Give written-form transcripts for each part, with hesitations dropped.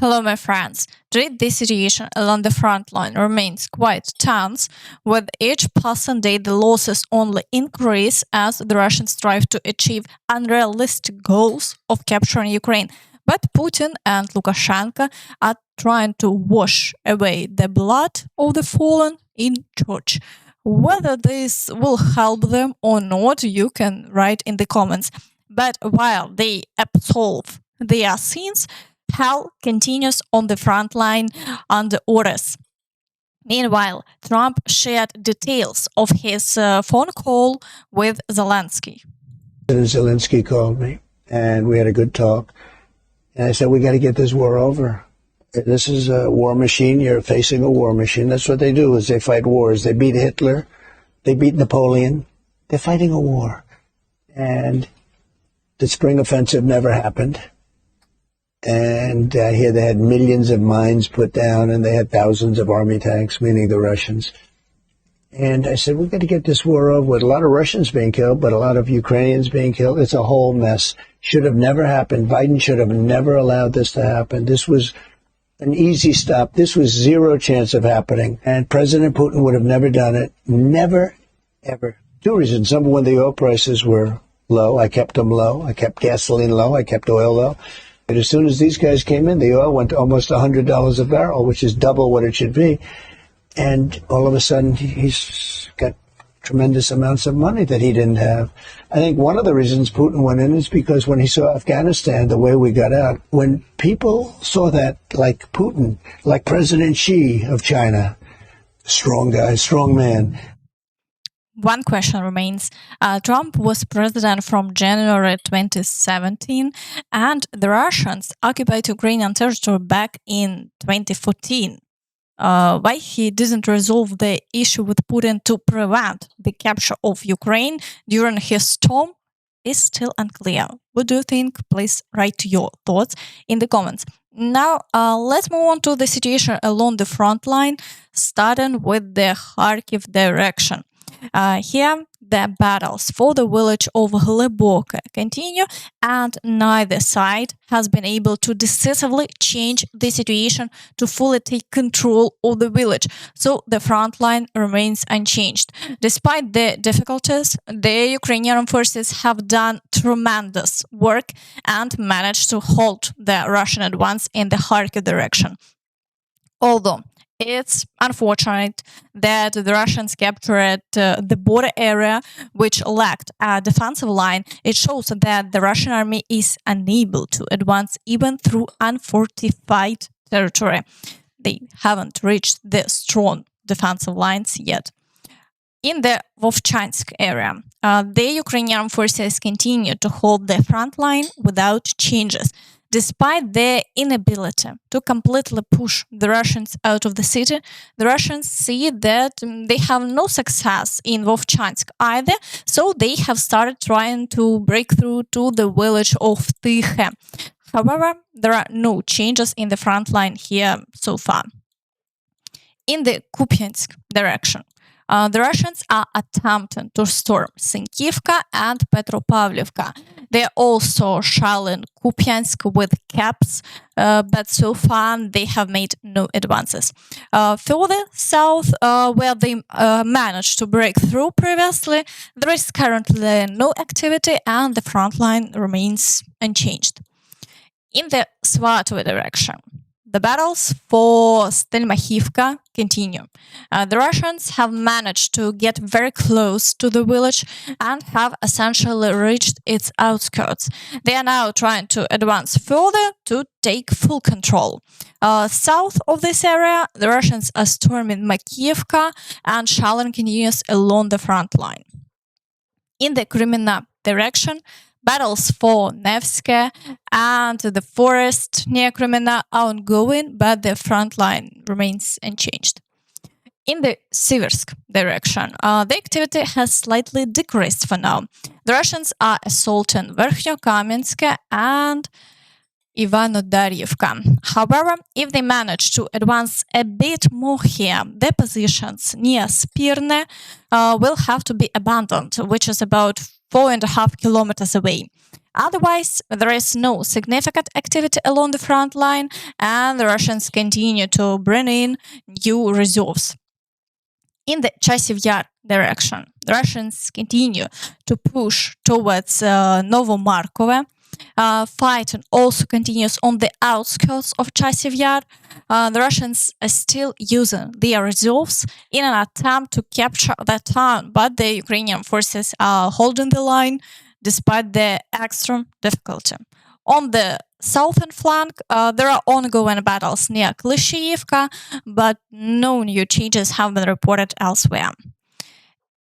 Hello, my friends. Today, the situation along the front line remains quite tense. With each passing day, the losses only increase as the Russians strive to achieve unrealistic goals of capturing Ukraine. But Putin and Lukashenko are trying to wash away the blood of the fallen in church. Whether this will help them or not, you can write in the comments. But while they absolve their sins, hell continues on the front line under orders. Meanwhile, Trump shared details of his phone call with Zelensky. Zelensky called me, and we had a good talk. And I said, we got to get this war over. This is a war machine. You're facing a war machine. That's what they do, is they fight wars. They beat Hitler. They beat Napoleon. They're fighting a war. And the spring offensive never happened. And I hear they had millions of mines put down, and they had thousands of army tanks, meaning the Russians. And I said, we've got to get this war over with. A lot of Russians being killed, but a lot of Ukrainians being killed. It's a whole mess. Should have never happened. Biden should have never allowed this to happen. This was an easy stop. This was zero chance of happening. And President Putin would have never done it. Never, ever. Two reasons. Number one, the oil prices were low. I kept them low. I kept gasoline low. I kept oil low. But as soon as these guys came in, the oil went to almost $100 a barrel, which is double what it should be. And all of a sudden, he's got tremendous amounts of money that he didn't have. I think one of the reasons Putin went in is because when he saw Afghanistan, the way we got out, when people saw that, like Putin, like President Xi of China, strong guy, strong man. One question remains. Trump was president from January 2017, and the Russians occupied Ukrainian territory back in 2014. Why he didn't resolve the issue with Putin to prevent the capture of Ukraine during his term is still unclear. What do you think? Please write your thoughts in the comments. Now, let's move on to the situation along the front line, starting with the Kharkiv direction. Here, the battles for the village of Hlyboke continue, and neither side has been able to decisively change the situation to fully take control of the village, so the front line remains unchanged. Despite the difficulties, the Ukrainian forces have done tremendous work and managed to halt the Russian advance in the Kharkiv direction. Although it's unfortunate that the Russians captured the border area, which lacked a defensive line. It shows that the Russian army is unable to advance even through unfortified territory. They haven't reached the strong defensive lines yet. In the Vovchansk area, the Ukrainian forces continue to hold the front line without changes. Despite their inability to completely push the Russians out of the city, the Russians see that they have no success in Vovchansk either, so they have started trying to break through to the village of Tyche. However, there are no changes in the front line here so far. In the Kupiansk direction, the Russians are attempting to storm Synkivka and Petropavlivka. They are also shelling Kupiansk with caps, but so far they have made no advances. Further south, where they managed to break through previously, there is currently no activity and the front line remains unchanged. In the Svatove direction, the battles for Stelmakhivka continue. The Russians have managed to get very close to the village and have essentially reached its outskirts. They are now trying to advance further to take full control. South of this area, the Russians are storming Makiivka and shelling continues along the front line. In the Kreminna direction, battles for Nevske and the forest near Kreminna are ongoing, but the front line remains unchanged. In the Siversk direction, the activity has slightly decreased for now. The Russians are assaulting Verkhniokamyanske and Ivanodarivka. However, if they manage to advance a bit more here, their positions near Spirne will have to be abandoned, which is about 4.5 kilometers away. Otherwise, there is no significant activity along the front line, and the Russians continue to bring in new reserves. In the Chasiv Yar direction, the Russians continue to push towards Novomakarove. Fighting also continues on the outskirts of Chasiv Yar. The Russians are still using their reserves in an attempt to capture that town, but the Ukrainian forces are holding the line despite the extreme difficulty. On the southern flank, there are ongoing battles near Klishchiivka, but no new changes have been reported elsewhere.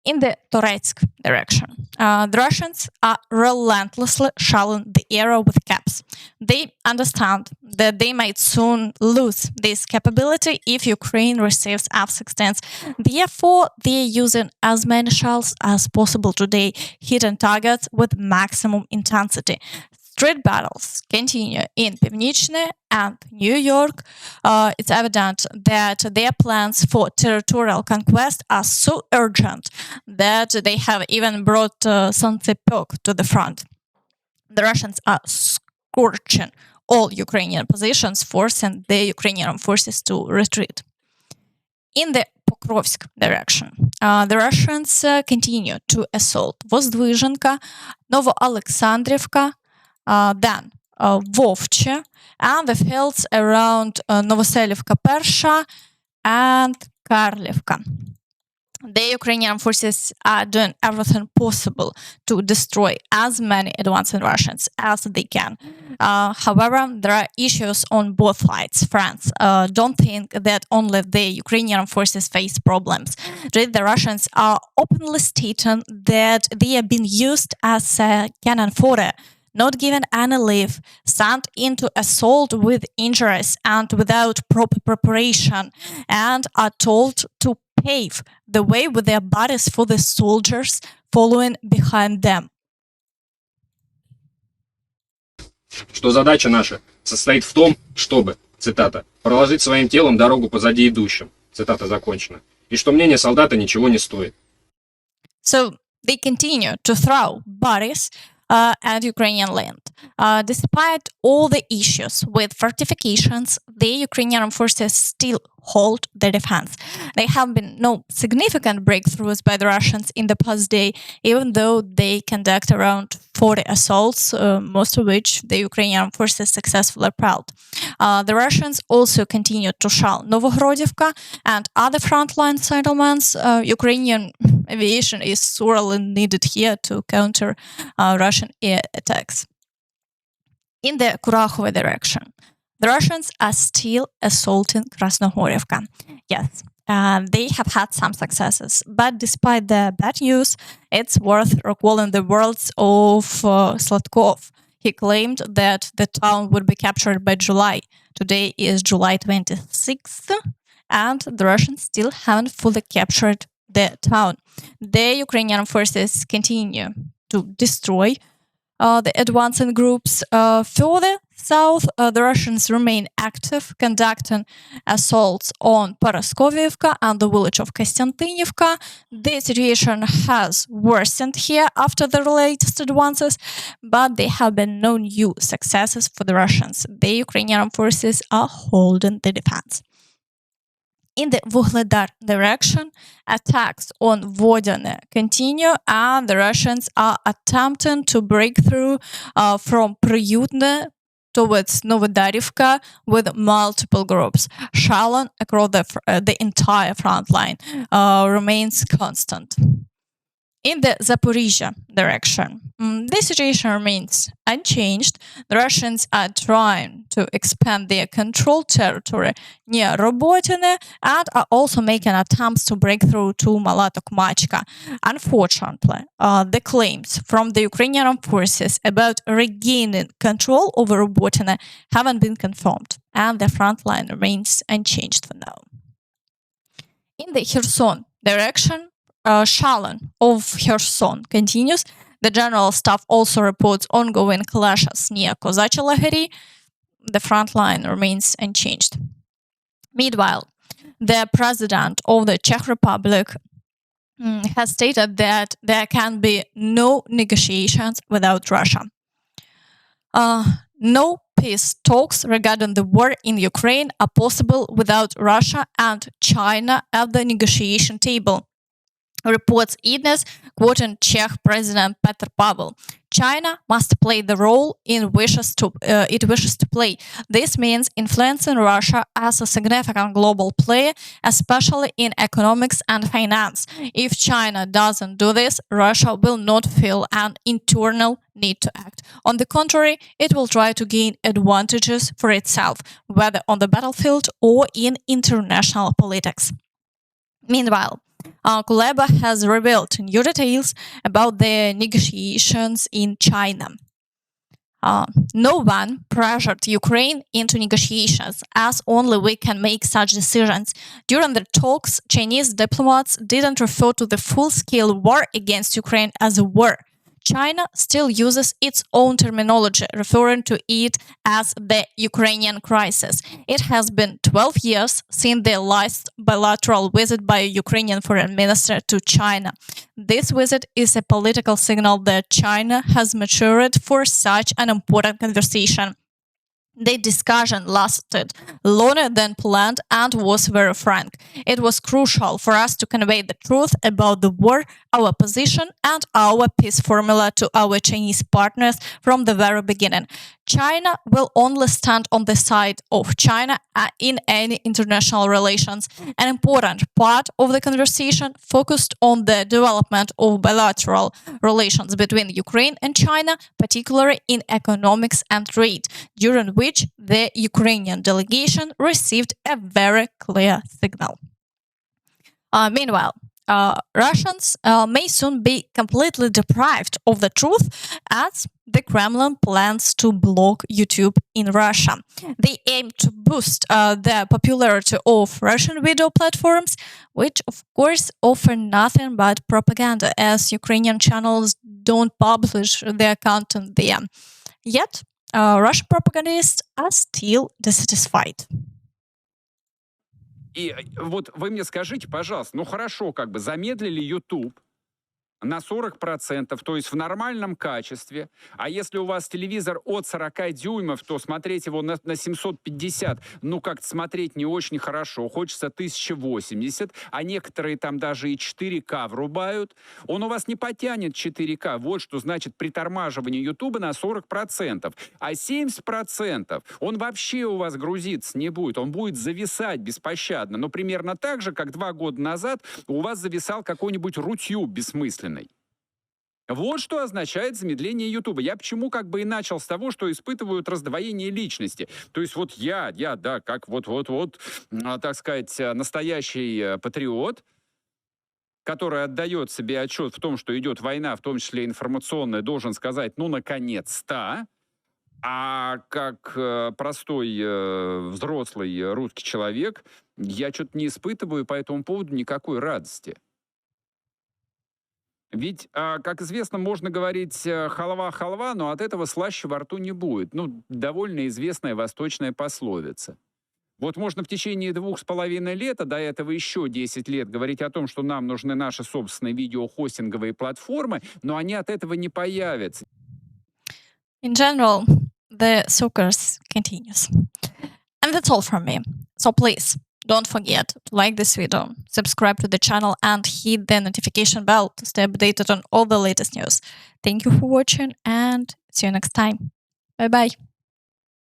In the Toretsk direction, the Russians are relentlessly shelling the area with caps. They understand that they might soon lose this capability if Ukraine receives F-16s. Therefore, they are using as many shells as possible today, hitting targets with maximum intensity. Street battles continue in Pivnichne and New York. It's evident that their plans for territorial conquest are so urgent that they have even brought Synkivka to the front. The Russians are scorching all Ukrainian positions, forcing the Ukrainian forces to retreat. In the Pokrovsk direction, the Russians continue to assault Vozdvizhenka, Novoalexandrivka, then Vovche, and the fields around Novoselivka Persha and Kharkivka. The Ukrainian forces are doing everything possible to destroy as many advancing Russians as they can. However, there are issues on both sides. France don't think that only the Ukrainian forces face problems. The Russians are openly stating that they have been used as cannon fodder, not given any leave, sent into assault with injuries and without proper preparation, and are told to pave the way with their bodies for the soldiers following behind them. Что задача наша состоит в том, чтобы, цитата, проложить своим телом дорогу позади идущим, цитата закончена, и что мнение солдата ничего не стоит. So they continue to throw bodies at Ukrainian land. Despite all the issues with fortifications, the Ukrainian forces still hold the defense. There have been no significant breakthroughs by the Russians in the past day, even though they conduct around 40 assaults, most of which the Ukrainian forces successfully repelled. The Russians also continue to shell Novomakarove and other frontline settlements. Ukrainian aviation is sorely needed here to counter Russian air attacks. In the Kurakhove direction, the Russians are still assaulting Krasnohorivka. Yes, they have had some successes, but despite the bad news, it's worth recalling the words of Slatov. He claimed that the town would be captured by July. Today is July 26th, and the Russians still haven't fully captured the town. The Ukrainian forces continue to destroy the advancing groups. Further south, the Russians remain active, conducting assaults on Paraskovivka and the village of Konstantinivka. The situation has worsened here after the latest advances, but there have been no new successes for the Russians. The Ukrainian forces are holding the defense. In the Vuhledar direction, attacks on Vodiane continue, and the Russians are attempting to break through from Priutne towards Novodarivka with multiple groups. Shelling across the entire front line remains constant. In the Zaporizhia direction, the situation remains unchanged. The Russians are trying to expand their controlled territory near Robotyne and are also making attempts to break through to Mala Tokmachka. Unfortunately, the claims from the Ukrainian forces about regaining control over Robotyne haven't been confirmed, and the front line remains unchanged for now. In the Kherson direction, shelling of Kherson continues. The General Staff also reports ongoing clashes near Kozachi Laheri. The front line remains unchanged. Meanwhile, the President of the Czech Republic has stated that there can be no negotiations without Russia. No peace talks regarding the war in Ukraine are possible without Russia and China at the negotiation table, reports IDNES, quoting Czech President Petr Pavel. China must play the role it wishes to play. This means influencing Russia as a significant global player, especially in economics and finance. If China doesn't do this, Russia will not feel an internal need to act. On the contrary, it will try to gain advantages for itself, whether on the battlefield or in international politics. Meanwhile, Kuleba has revealed new details about the negotiations in China. No one pressured Ukraine into negotiations, as only we can make such decisions. During the talks, Chinese diplomats didn't refer to the full-scale war against Ukraine as a war. China still uses its own terminology, referring to it as the Ukrainian crisis. It has been 12 years since the last bilateral visit by a Ukrainian foreign minister to China. This visit is a political signal that China has matured for such an important conversation. The discussion lasted longer than planned and was very frank. It was crucial for us to convey the truth about the war, our position, and our peace formula to our Chinese partners from the very beginning. China will only stand on the side of China in any international relations. An important part of the conversation focused on the development of bilateral relations between Ukraine and China, particularly in economics and trade, during which the Ukrainian delegation received a very clear signal. Meanwhile, Russians may soon be completely deprived of the truth as the Kremlin plans to block YouTube in Russia. They aim to boost the popularity of Russian video platforms, which of course offer nothing but propaganda, as Ukrainian channels don't publish their content there. Yet, Russian propagandists are still dissatisfied. И вот вы мне скажите, пожалуйста, ну хорошо, как бы замедлили YouTube на 40%, то есть в нормальном качестве. А если у вас телевизор от 40 дюймов, то смотреть его на 750, ну как-то смотреть не очень хорошо. Хочется 1080, а некоторые там даже и 4К врубают. Он у вас не потянет 4К. Вот что значит притормаживание YouTube на 40%. А 70% он вообще у вас грузиться не будет. Он будет зависать беспощадно. Но примерно так же, как 2 года назад у вас зависал какой-нибудь Рутюб бессмысленный. Вот что означает замедление Ютуба. Я почему как бы и начал с того, что испытывают раздвоение личности. То есть вот я, да, как вот, так сказать, настоящий патриот, который отдает себе отчет в том, что идет война, в том числе информационная, должен сказать, ну, наконец-то. А как простой взрослый русский человек, я что-то не испытываю по этому поводу никакой радости. Ведь, как известно, можно говорить халва, но от этого слаще во рту не будет. Ну, довольно известная восточная пословица. Вот можно в течение 2,5 лет, а до этого еще 10 лет, говорить о том, что нам нужны наши собственные видеохостинговые платформы, но они от этого не появятся. In general, the circus continues. And that's all from me. So please, don't forget to like this video, subscribe to the channel, and hit the notification bell to stay updated on all the latest news. Thank you for watching, and see you next time. Bye-bye.